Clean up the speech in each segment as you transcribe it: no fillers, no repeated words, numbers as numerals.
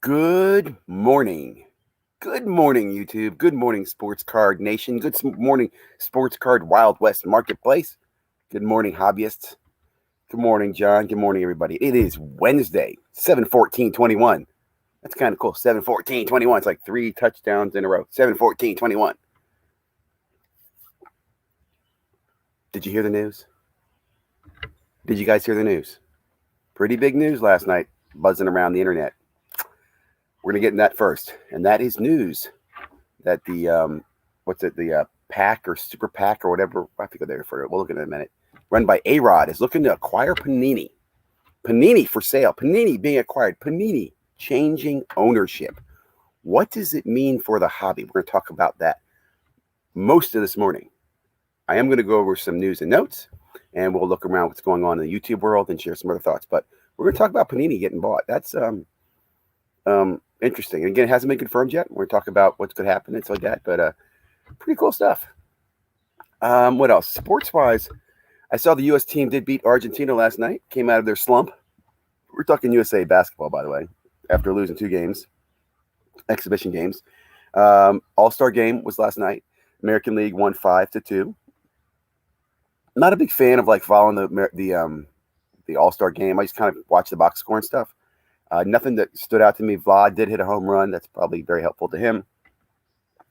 Good morning. Good morning, YouTube. Good morning, Sports Card Nation. Morning, Sports Card Wild West Marketplace. Good morning, hobbyists. Good morning, John. Good morning, everybody. It is Wednesday, 7/14/21. That's kind of cool. 7/14/21. It's like 3 touchdowns in a row. 7/14/21. Did you hear the news? Did you guys hear the news? Pretty big news last night, buzzing around the internet. We're going to get in that first. And that is news that the, PAC or Super PAC or whatever, I forget they refer to it. We'll look at it in a minute. Run by A-Rod is looking to acquire Panini. Panini for sale. Panini being acquired. Panini changing ownership. What does it mean for the hobby? We're going to talk about that most of this morning. I am going to go over some news and notes, and we'll look around what's going on in the YouTube world and share some other thoughts. But we're going to talk about Panini getting bought. That's interesting. And again, it hasn't been confirmed yet. We're going to talk about what's going to happen and stuff like that. But pretty cool stuff. What else? Sports-wise, I saw the U.S. team did beat Argentina last night. Came out of their slump. We're talking USA basketball, by the way, after losing 2 games, exhibition games. All-Star game was last night. American League won 5-2. Not a big fan of following the All-Star game. I just kind of watch the box score and stuff. Nothing that stood out to me. Vlad did hit a home run. That's probably very helpful to him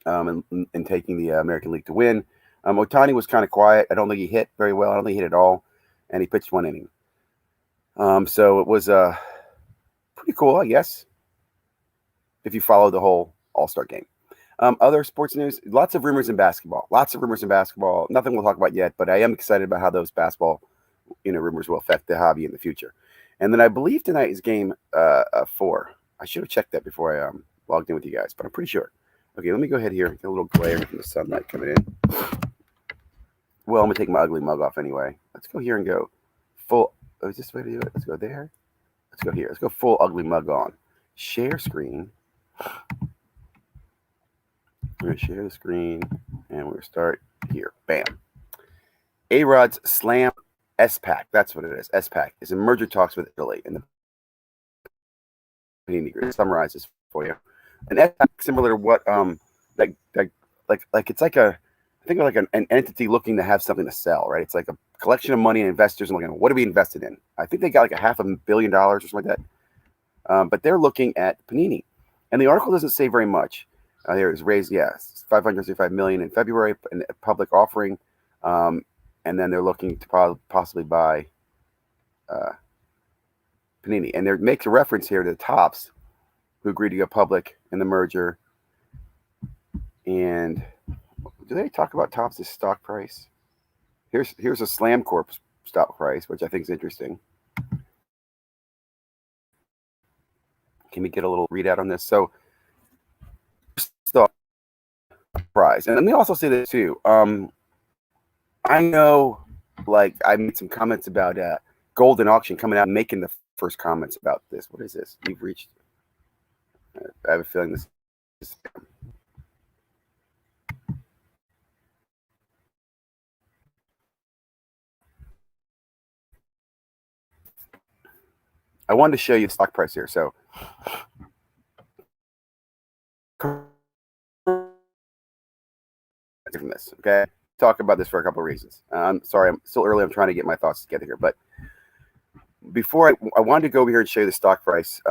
in taking the American League to win. Ohtani was kind of quiet. I don't think he hit very well. I don't think he hit at all. And he pitched 1 inning. So it was pretty cool, I guess, if you follow the whole All-Star game. Other sports news, lots of rumors in basketball. Nothing we'll talk about yet, but I am excited about how those basketball rumors will affect the hobby in the future. And then I believe tonight is game 4. I should have checked that before I logged in with you guys, but I'm pretty sure. Okay, let me go ahead here. Get a little glare from the sunlight coming in. Well, I'm going to take my ugly mug off anyway. Let's go here and go full. Oh, is this the way to do it? Let's go there. Let's go here. Let's go full ugly mug on. Share screen. We're going to share the screen, and we're going to start here. Bam. A-Rod's Slam S-Pack. That's what it is. S-Pack is in merger talks with Italy. And the Panini Group summarizes for you. An S-Pack similar to what it's like a, I think like an entity looking to have something to sell, right? It's like a collection of money and investors and looking, what are we invested in? I think they got like $500 million or something like that. But they're looking at Panini. And the article doesn't say very much. There is raised, $565 million in February in a public offering. And then they're looking to possibly buy Panini. And there makes a reference here to the Topps, who agreed to go public in the merger. And do they talk about Topps' stock price? Here's a Slam Corp stock price, which I think is interesting. Can we get a little readout on this? So, stock price. And let me also say this too. I know, I made some comments about Golden Auction coming out and making the first comments about this. What is this? You've reached. I have a feeling this is. I wanted to show you the stock price here. So, from this, okay? Talk about this for a couple of reasons. I'm sorry, I'm still early. I'm trying to get my thoughts together here. But before I wanted to go over here and show you the stock price.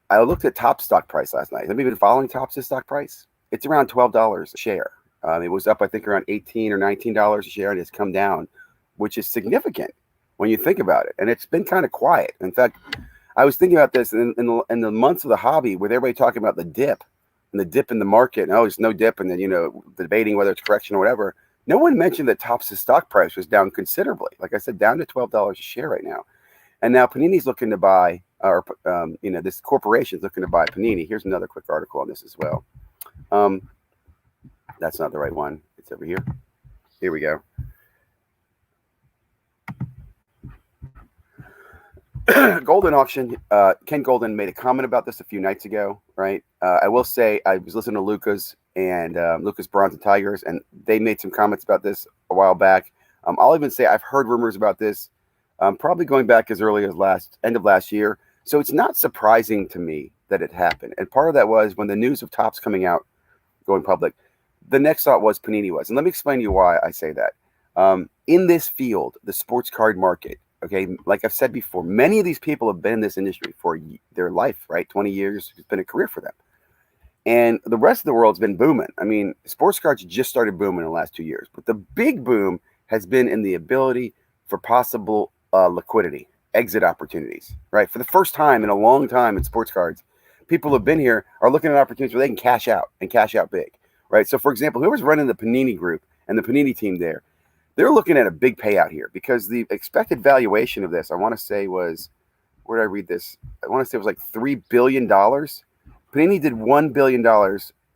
I looked at Topps stock price last night. Have you been following Topps' stock price? It's around $12 a share. It was up, I think, around $18 or $19 a share, and it's come down, which is significant when you think about it. And it's been kind of quiet. In fact, I was thinking about this in the months of the hobby, with everybody talking about the dip and the dip in the market. And, there's no dip, and then debating whether it's correction or whatever. No one mentioned that Topps' stock price was down considerably. Like I said, down to $12 a share right now. And now Panini's looking to buy, this corporation's looking to buy Panini. Here's another quick article on this as well. That's not the right one. It's over here. Here we go. Golden Auction. Ken Golden made a comment about this a few nights ago, right? I will say I was listening to Lucas and Lucas Bronze and Tigers, and they made some comments about this a while back. I'll even say I've heard rumors about this probably going back as early as end of last year. So it's not surprising to me that it happened. And part of that was when the news of Topps coming out, going public, the next thought was Panini was. And let me explain to you why I say that. In this field, the sports card market, okay, like I've said before, many of these people have been in this industry for their life, right? 20 years, it's been a career for them. And the rest of the world's been booming. I mean, sports cards just started booming in the last 2 years. But the big boom has been in the ability for possible liquidity, exit opportunities, right? For the first time in a long time in sports cards, people who have been here are looking at opportunities where they can cash out and cash out big, right? So, for example, whoever's running the Panini group and the Panini team there, they're looking at a big payout here because the expected valuation of this, I want to say was, where did I read this? I want to say it was like $3 billion. Panini did $1 billion,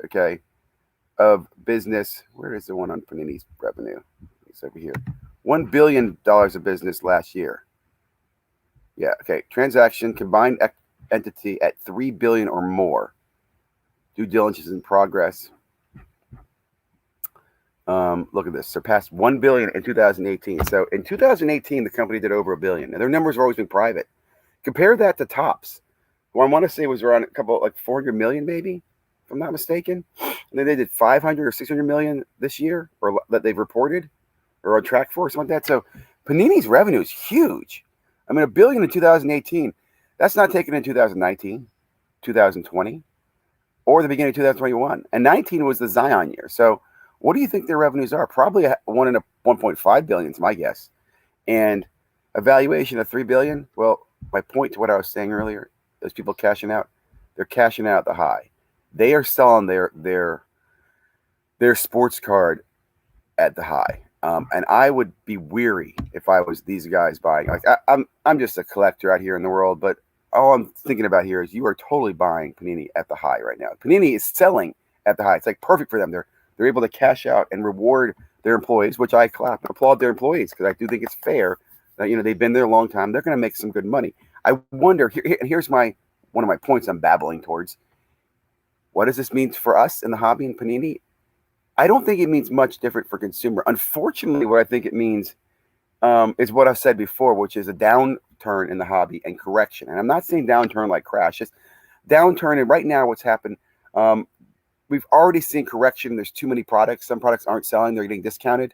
okay, of business. Where is the one on Panini's revenue? It's over here. $1 billion of business last year. Yeah, okay. Transaction, combined entity at $3 billion or more. Due diligence is in progress. Look at this. Surpassed $1 billion in 2018. So in 2018, the company did over $1 billion. Now, their numbers have always been private. Compare that to Topps, who I want to say was around a couple, like 400 million, maybe, if I'm not mistaken. And then they did 500 or 600 million this year, or that they've reported, or on track for, something like that. So Panini's revenue is huge. I mean, $1 billion in 2018. That's not taken in 2019, 2020, or the beginning of 2021. And 19 was the Zion year. So what do you think their revenues are? Probably 1.5 billion is my guess. And a valuation of $3 billion. Well, my point to what I was saying earlier, those people cashing out, they're cashing out at the high. They are selling their sports card at the high. And I would be weary if I was these guys buying. Like I'm just a collector out here in the world, but all I'm thinking about here is you are totally buying Panini at the high right now. Panini is selling at the high. It's like perfect for them. They're able to cash out and reward their employees, which I clap and applaud their employees because I do think it's fair that they've been there a long time. They're going to make some good money. I wonder. Here's one of my points I'm babbling towards. What does this mean for us in the hobby and Panini? I don't think it means much different for consumer. Unfortunately, what I think it means is what I've said before, which is a downturn in the hobby and correction. And I'm not saying downturn like crash, just downturn. And right now, what's happened, we've already seen correction. There's too many products. Some products aren't selling. They're getting discounted.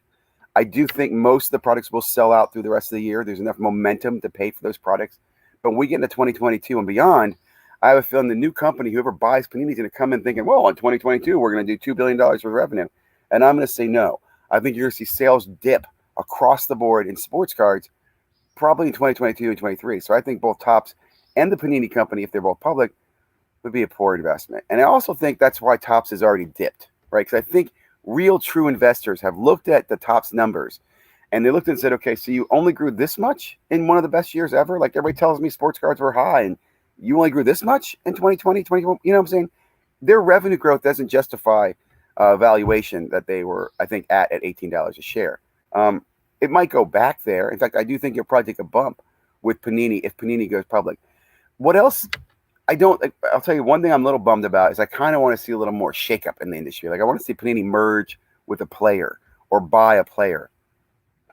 I do think most of the products will sell out through the rest of the year. There's enough momentum to pay for those products. But when we get into 2022 and beyond, I have a feeling the new company, whoever buys Panini, is going to come in thinking, well, in 2022, we're going to do $2 billion worth of revenue. And I'm going to say no. I think you're going to see sales dip across the board in sports cards probably in 2022 and 2023. So I think both Topps and the Panini company, if they're both public, would be a poor investment. And I also think that's why Topps has already dipped, right? Because I think real true investors have looked at the Topps numbers and they looked and said, okay, so you only grew this much in one of the best years ever? Like everybody tells me sports cards were high and you only grew this much in 2020, 2021. You know what I'm saying? Their revenue growth doesn't justify valuation that they were, I think, at $18 a share. It might go back there. In fact, I do think you'll probably take a bump with Panini if Panini goes public. What else? I'll tell you one thing I'm a little bummed about is I kind of want to see a little more shakeup in the industry. Like I want to see Panini merge with a player or buy a player.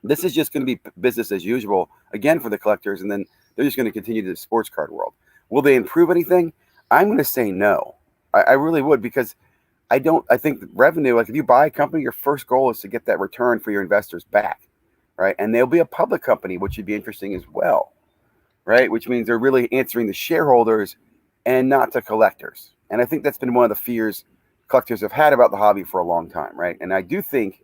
This is just going to be business as usual, again, for the collectors, and then they're just going to continue to the sports card world. Will they improve anything? I'm going to say no. I really would, because I think revenue, like if you buy a company, your first goal is to get that return for your investors back, right? And they'll be a public company, which would be interesting as well, right? Which means they're really answering the shareholders and not to collectors. And I think that's been one of the fears collectors have had about the hobby for a long time, right? And I do think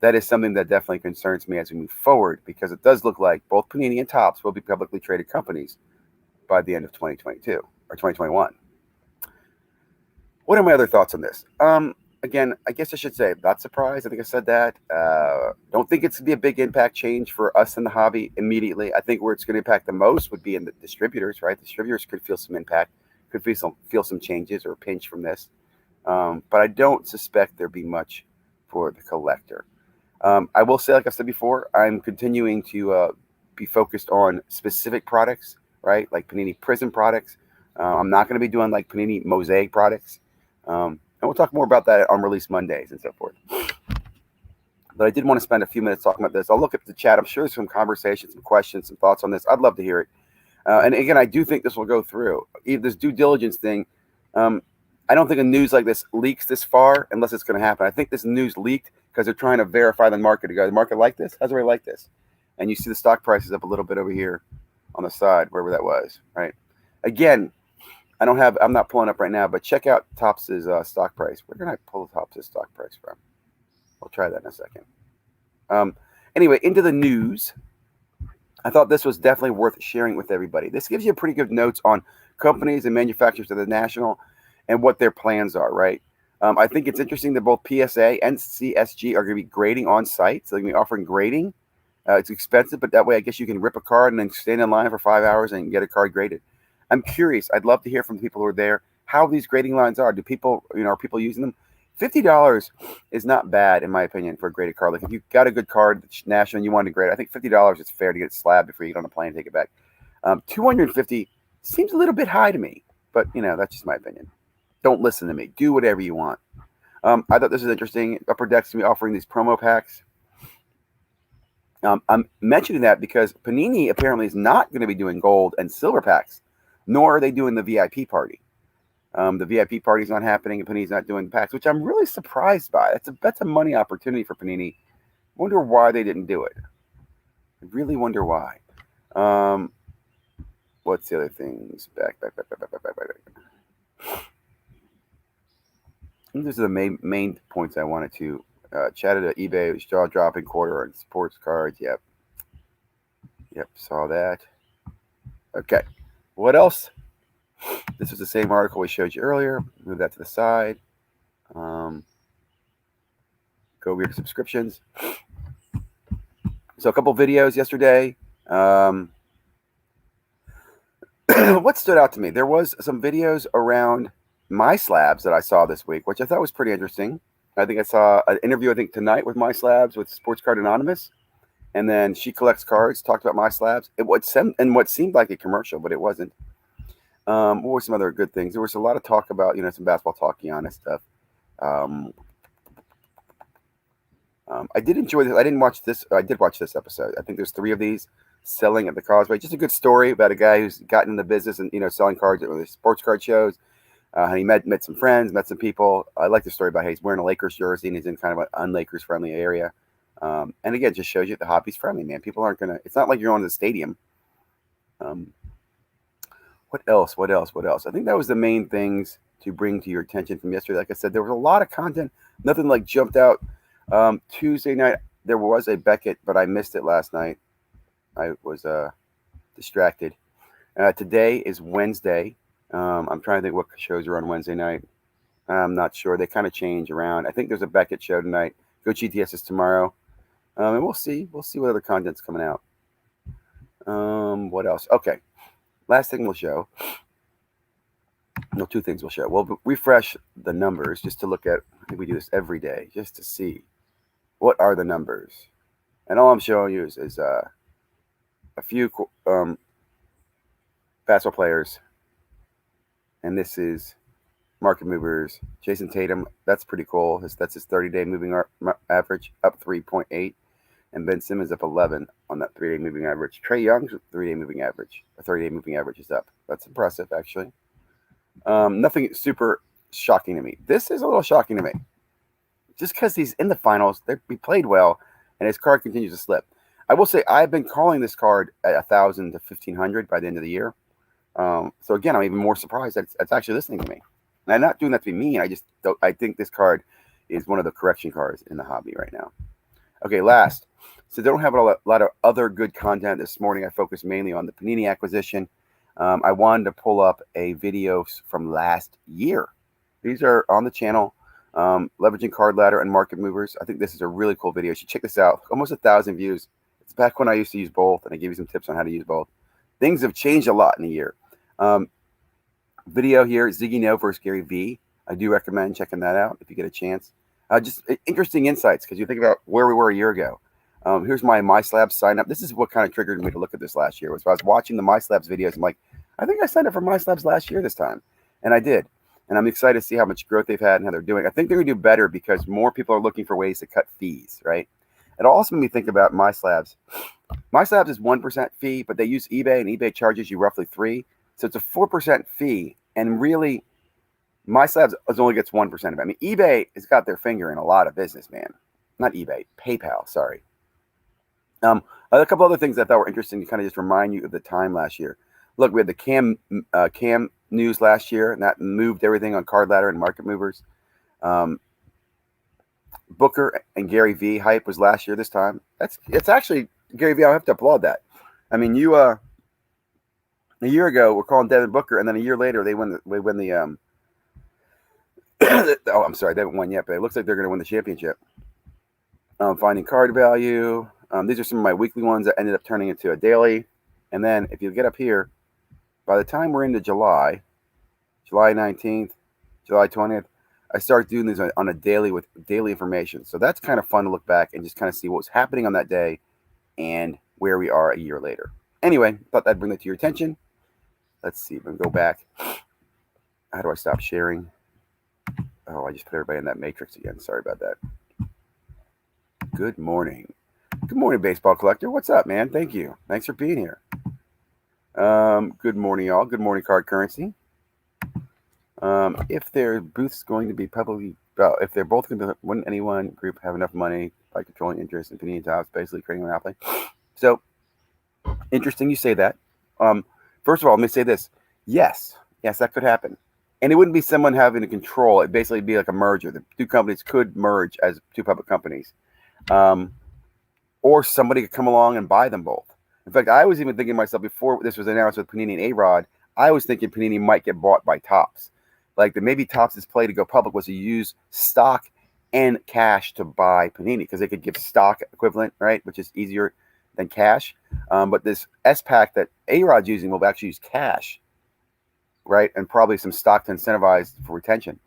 that is something that definitely concerns me as we move forward, because it does look like both Panini and Topps will be publicly traded companies by the end of 2022 or 2021. What are my other thoughts on this? Again, I guess I should say, not surprised. I think I said that. Don't think it's going to be a big impact change for us in the hobby immediately. I think where it's going to impact the most would be in the distributors, right? The distributors could feel some impact, could feel some changes or a pinch from this. But I don't suspect there'll be much for the collector. I will say, like I said before, I'm continuing to be focused on specific products, right? Like Panini Prism products. I'm not going to be doing like Panini Mosaic products. And we'll talk more about that on release Mondays and so forth. But I did want to spend a few minutes talking about this. I'll look at the chat. I'm sure there's some conversations, some questions, some thoughts on this. I'd love to hear it. And again, I do think this will go through. This due diligence thing, I don't think a news like this leaks this far unless it's going to happen. I think this news leaked because they're trying to verify the market. To go, the market like this? How's everybody like this? And you see the stock prices up a little bit over here on the side, wherever that was, right? Again, I'm not pulling up right now, but check out Topps' stock price. Where can I pull Topps' stock price from? I'll try that in a second. Anyway, into the news. I thought this was definitely worth sharing with everybody. This gives you pretty good notes on companies and manufacturers of the national and what their plans are, right? I think it's interesting that both PSA and CSG are going to be grading on site. So they're going to be offering grading. It's expensive, but that way I guess you can rip a card and then stand in line for 5 hours and get a card graded. I'm curious. I'd love to hear from the people who are there how these grading lines are. Do people, are people using them? $50 is not bad, in my opinion, for a graded card. Like if you've got a good card that's national and you want to grade, I think $50 is fair to get it slabbed before you get on a plane and take it back. $250 seems a little bit high to me, but that's just my opinion. Don't listen to me. Do whatever you want. I thought this was interesting. Upper Deck's going to be offering these promo packs. I'm mentioning that because Panini apparently is not going to be doing gold and silver packs, nor are they doing the VIP party. The VIP party is not happening, and Panini's not doing the packs, which I'm really surprised by. That's a money opportunity for Panini. Wonder why they didn't do it. I really wonder why. What's the other things? Back. These are the main points I wanted to chat at eBay. It was jaw-dropping quarter on sports cards. Yep, saw that. Okay, what else? This was the same article we showed you earlier. Move that to the side. Go over your subscriptions. So a couple videos yesterday. What stood out to me? There was some videos around My Slabs that I saw this week, which I thought was pretty interesting. I think I saw an interview, tonight with My Slabs with Sports Card Anonymous. And then She Collects Cards, talked about My Slabs. What seemed like a commercial, but it wasn't. What were some other good things? There was a lot of talk about, some basketball talk, honest stuff. I did enjoy this. I didn't watch this. I did watch this episode. I think there's 3 of these selling at the Causeway. Just a good story about a guy who's gotten in the business and, selling cards at the sports card shows. He met some friends, met some people. I like the story about how he's wearing a Lakers jersey and he's in kind of an un-Lakers friendly area. And again, it just shows you the hobby's friendly, man. People aren't it's not like you're going to the stadium. What else? I think that was the main things to bring to your attention from yesterday. Like I said, there was a lot of content. Nothing like jumped out. Tuesday night, there was a Beckett, but I missed it last night. I was distracted. Today is Wednesday. I'm trying to think what shows are on Wednesday night. I'm not sure. They kind of change around. I think there's a Beckett show tonight. Go GTS is tomorrow. And we'll see. We'll see what other content's coming out. What else? Okay. Last thing we'll show. No, 2 things we'll show. We'll refresh the numbers just to look at. I think we do this every day just to see what are the numbers. And all I'm showing you is a few basketball players. And this is market movers. Jason Tatum, that's pretty cool. That's his 30-day moving average, up 3.8. And Ben Simmons up 11 on that 3-day moving average. Trae Young's 3-day moving average, or 30-day moving average is up. That's impressive, actually. Nothing super shocking to me. This is a little shocking to me. Just because he's in the finals, he played well, and his card continues to slip. I will say I've been calling this card at 1,000 to 1,500 by the end of the year. So again, I'm even more surprised that it's actually listening to me. And I'm not doing that to be mean. I think this card is one of the correction cards in the hobby right now. Okay, last. So they don't have a lot of other good content this morning. I focused mainly on the Panini acquisition. I wanted to pull up a video from last year. These are on the channel, leveraging card ladder and market movers. I think this is a really cool video. You should check this out. Almost 1,000 views. It's back when I used to use both, and I gave you some tips on how to use both. Things have changed a lot in a year. Video here, Ziggy No versus Gary V. I do recommend checking that out if you get a chance. Just interesting insights because you think about where we were a year ago. Here's my Slabs sign up. This is what kind of triggered me to look at this last year. Was I was watching the My Slabs videos. I'm like, I think I signed up for My Slabs last year this time, and I did. And I'm excited to see how much growth they've had and how they're doing. I think they're going to do better because more people are looking for ways to cut fees, right? It also made me think about MySlabs. MySlabs is 1% fee, but they use eBay, and eBay charges you roughly 3%. So it's a 4% fee. And really, MySlabs only gets 1% of it. I mean, eBay has got their finger in a lot of business, man. Not eBay, PayPal, sorry. A couple other things I thought were interesting to kind of just remind you of the time last year. Look, we had the Cam news last year, and that moved everything on Card Ladder and Market Movers. Booker and Gary V hype was last year this time. It's actually Gary V. I have to applaud that. I mean, you a year ago we're calling Devin Booker, and then a year later they win the oh, I'm sorry, they haven't won yet, but it looks like they're going to win the championship. Finding card value. These are some of my weekly ones that ended up turning into a daily. And then if you get up here, by the time we're into July 19th, July 20th, I start doing these on a daily with daily information. So that's kind of fun to look back and just kind of see what was happening on that day and where we are a year later. Anyway, thought I'd bring that to your attention. Let's see if we can go back. How do I stop sharing? Oh, I just put everybody in that matrix again. Sorry about that. Good morning. Good morning, baseball collector. What's up, man? Thank you. Thanks for being here. Good morning, y'all. Good morning, Card Currency. If their booth's going to be publicly, if they're both going to, wouldn't any one group have enough money by controlling interest in Panini Tops, basically creating a monopoly? So, interesting you say that. First of all, let me say this. Yes, that could happen. And it wouldn't be someone having to control. It'd basically be like a merger. The two companies could merge as two public companies. Or somebody could come along and buy them both. In fact, I was even thinking to myself before this was announced with Panini and A-Rod, I was thinking Panini might get bought by Topps. Like maybe Topps' play to go public was to use stock and cash to buy Panini because they could give stock equivalent, right, which is easier than cash. But this S-Pack that A-Rod's using will actually use cash, right, and probably some stock to incentivize for retention.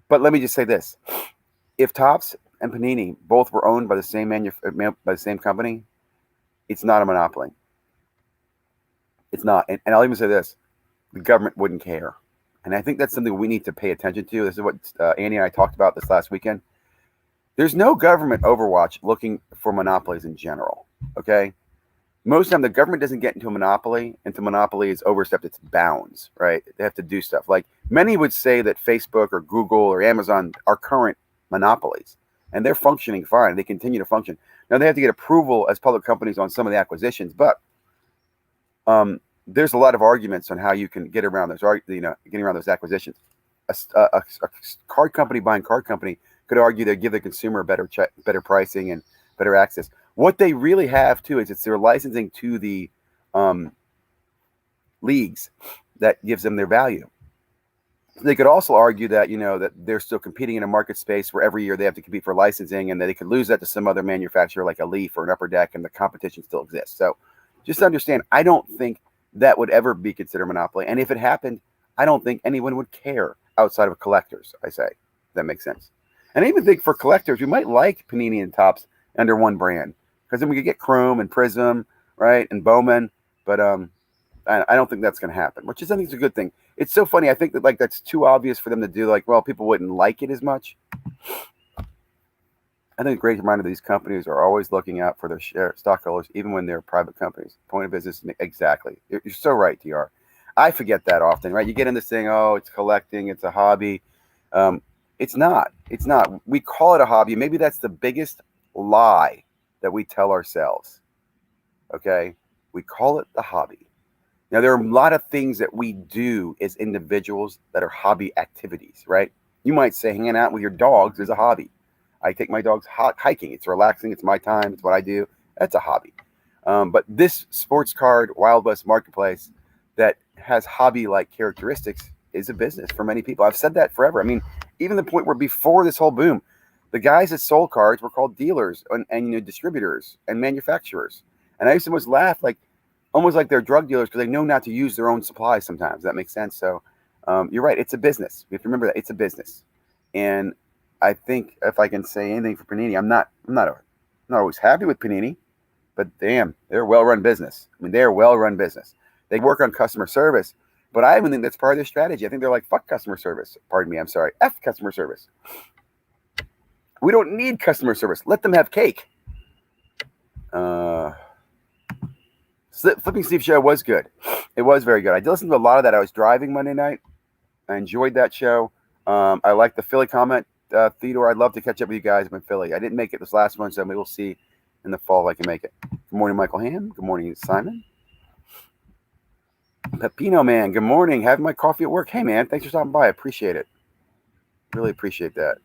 But let me just say this. If Topps and Panini both were owned by the same company, it's not a monopoly. It's not. And I'll even say this. The government wouldn't care. And I think that's something we need to pay attention to. This is what Andy and I talked about this last weekend. There's no government overwatch looking for monopolies in general, okay? Most of the time, the government doesn't get into a monopoly until monopoly is overstepped its bounds, right? They have to do stuff. Like many would say that Facebook or Google or Amazon are current monopolies, and they're functioning fine. They continue to function. Now, they have to get approval as public companies on some of the acquisitions, but there's a lot of arguments on how you can get around those, getting around those acquisitions. A card company buying card company could argue they give the consumer better pricing and better access. What they really have too is it's their licensing to the leagues that gives them their value. They could also argue that that they're still competing in a market space where every year they have to compete for licensing, and that they could lose that to some other manufacturer like a Leaf or an Upper Deck, and the competition still exists. So just understand, I don't think that would ever be considered monopoly. And if it happened, I don't think anyone would care outside of collectors, I say. That makes sense. And I even think for collectors, we might like Panini and Topps under one brand, because then we could get Chrome and Prism, right, and Bowman. But I don't think that's going to happen, which is, I think, it's a good thing. It's so funny. I think that that's too obvious for them to do. Like, well, people wouldn't like it as much. I think a great reminder that these companies are always looking out for their stockholders, even when they're private companies. Point of business, exactly. You're so right, DR. I forget that often, right? You get in this thing, oh, it's collecting, it's a hobby. It's not. It's not. We call it a hobby. Maybe that's the biggest lie that we tell ourselves. Okay? We call it the hobby. Now, there are a lot of things that we do as individuals that are hobby activities, right? You might say hanging out with your dogs is a hobby. I take my dogs hiking. It's relaxing. It's my time. It's what I do. That's a hobby. But this sports card Wild West marketplace that has hobby-like characteristics is a business for many people. I've said that forever. I mean, even the point where before this whole boom, the guys that sold cards were called dealers and distributors and manufacturers. And I used to almost laugh, almost like they're drug dealers, because they know not to use their own supplies sometimes. That makes sense. So you're right. It's a business. We have to remember that it's a business. And I think if I can say anything for Panini, I'm not always happy with Panini, but damn, they're a well-run business. I mean, they're a well-run business. They work on customer service, but I even think that's part of their strategy. I think they're like, fuck customer service. Pardon me, I'm sorry. F customer service. We don't need customer service. Let them have cake. Flipping Steve show was good. It was very good. I did listen to a lot of that. I was driving Monday night. I enjoyed that show. I like the Philly comment. Theodore, I'd love to catch up with you guys in Philly. I didn't make it this last one, so maybe we'll see in the fall if I can make it. Good morning, Michael Ham. Good morning, Simon. Pepino Man, good morning. Having my coffee at work. Hey, man, thanks for stopping by. I appreciate it. Really appreciate that.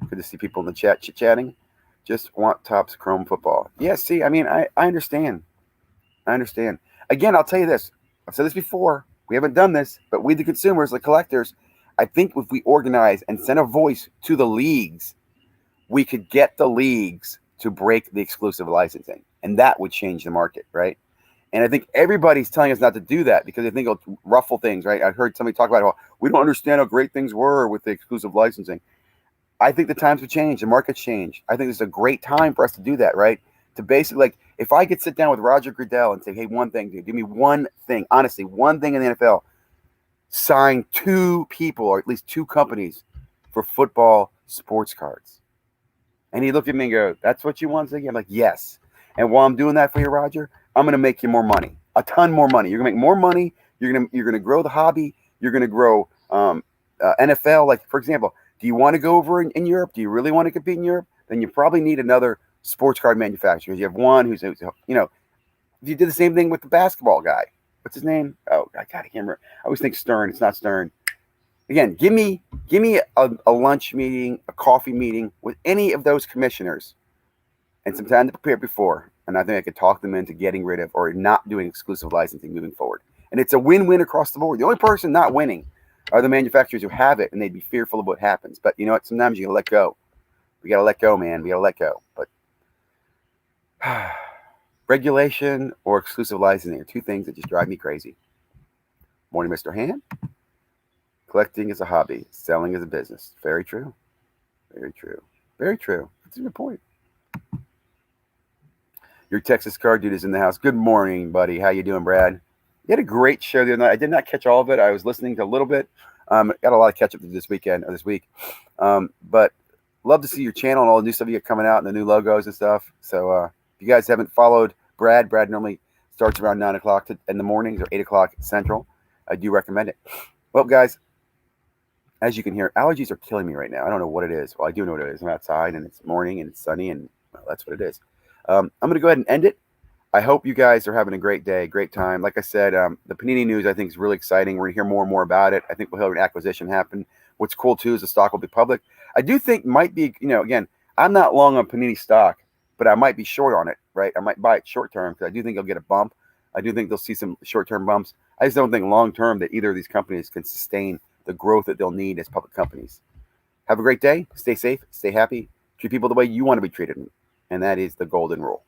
Good to see people in the chat chit-chatting. Just want Topps Chrome football. Yeah, see, I mean, I understand. I understand. Again, I'll tell you this. I've said this before. We haven't done this, but we, the consumers, the collectors, I think if we organize and send a voice to the leagues, we could get the leagues to break the exclusive licensing, and that would change the market, right? And I think everybody's telling us not to do that because they think it'll ruffle things, right? I heard somebody talk about how we don't understand how great things were with the exclusive licensing. I think the times have changed. The market's changed. I think this is a great time for us to do that, right? To basically, like, if I could sit down with Roger Goodell and say, hey, one thing, dude, give me one thing, honestly, one thing in the NFL, sign 2 people or at least 2 companies for football sports cards. And he looked at me and go, that's what you want, Ziggy? I'm like, yes. And while I'm doing that for you, Roger, I'm going to make you more money, a ton more money. You're going to make more money. You're going to grow the hobby. You're going to grow NFL. Like, for example, do you want to go over in Europe? Do you really want to compete in Europe? Then you probably need another sports card manufacturer. You have one who's, you know, you did the same thing with the basketball guy. What's his name? Oh, I can't remember. I always think Stern. It's not Stern. Again, give me a lunch meeting, a coffee meeting with any of those commissioners and some time to prepare before. And I think I could talk them into getting rid of or not doing exclusive licensing moving forward. And it's a win-win across the board. The only person not winning are the manufacturers who have it, and they'd be fearful of what happens. But you know what? Sometimes you got to let go. We got to let go, man. We got to let go. But regulation or exclusive licensing are 2 things that just drive me crazy. Morning, Mr. Hand. Collecting is a hobby. Selling is a business. Very true. Very true. Very true. That's a good point. Your Texas card dude is in the house. Good morning, buddy. How you doing, Brad? You had a great show the other night. I did not catch all of it. I was listening to a little bit. Got a lot of catch up this weekend or this week. But love to see your channel and all the new stuff you got coming out and the new logos and stuff. So if you guys haven't followed Brad normally starts around 9 o'clock in the mornings or 8 o'clock Central. I do recommend it. Well, guys, as you can hear, allergies are killing me right now. I don't know what it is. Well, I do know what it is. I'm outside and it's morning and it's sunny and well, that's what it is. I'm going to go ahead and end it. I hope you guys are having a great day, great time. Like I said, the Panini news I think is really exciting. We're going to hear more and more about it. I think we'll have an acquisition happen. What's cool too is the stock will be public. I do think might be, again, I'm not long on Panini stock, but I might be short on it, right? I might buy it short term because I do think it'll get a bump. I do think they'll see some short-term bumps. I just don't think long-term that either of these companies can sustain the growth that they'll need as public companies. Have a great day. Stay safe. Stay happy. Treat people the way you want to be treated. And that is the golden rule.